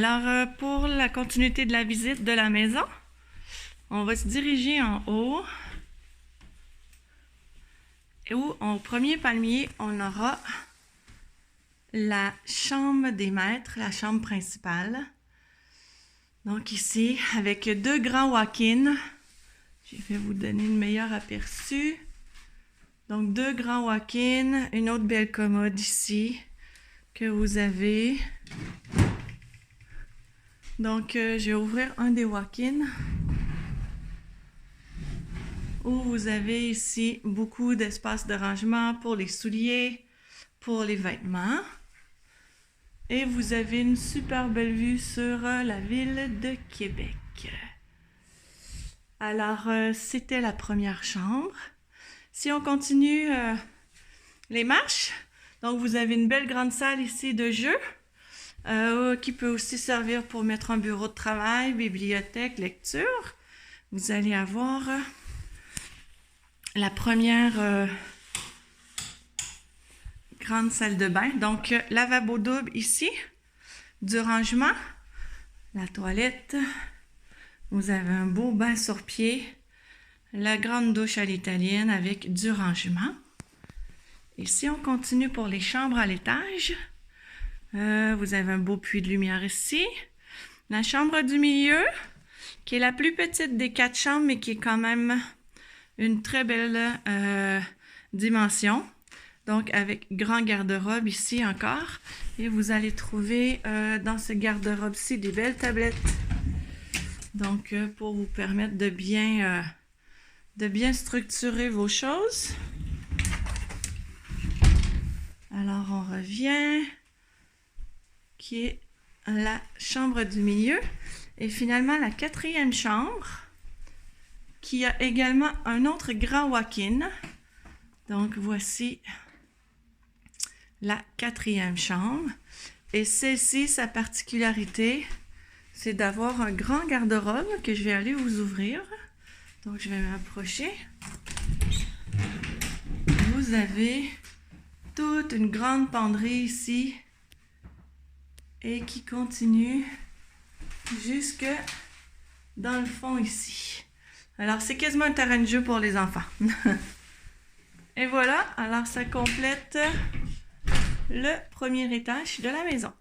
Alors, pour la continuité de la visite de la maison, on va se diriger en haut. Et où, au premier palmier, on aura la chambre des maîtres, la chambre principale. Donc ici, avec deux grands walk-ins. Je vais vous donner une meilleure aperçu. Donc deux grands walk-ins, une autre belle commode ici que vous avez. Donc je vais ouvrir un des walk-ins où vous avez ici beaucoup d'espace de rangement pour les souliers, pour les vêtements. Et vous avez une super belle vue sur la ville de Québec. Alors, c'était la première chambre. Si on continue les marches, donc vous avez une belle grande salle ici de jeu qui peut aussi servir pour mettre un bureau de travail, bibliothèque, lecture. Vous allez avoir la première grande salle de bain. Donc, lavabo double ici, du rangement, la toilette. Vous avez un beau bain sur pied, la grande douche à l'italienne avec du rangement. Et si on continue pour les chambres à l'étage, vous avez un beau puits de lumière ici. La chambre du milieu, qui est la plus petite des 4 chambres, mais qui est quand même une très belle dimension. Donc, avec grand garde-robe ici encore. Et vous allez trouver dans ce garde-robe-ci des belles tablettes. Donc, pour vous permettre de bien structurer vos choses. Alors, on revient, qui est la chambre du milieu. Et finalement, la 4e chambre, qui a également un autre grand walk-in. Donc, voici la 4e chambre. Et celle-ci, sa particularité, c'est d'avoir un grand garde-robe que je vais aller vous ouvrir. Donc, je vais m'approcher. Vous avez toute une grande penderie ici et qui continue jusque dans le fond ici. Alors, c'est quasiment un terrain de jeu pour les enfants. Et voilà, alors ça complète le premier étage de la maison.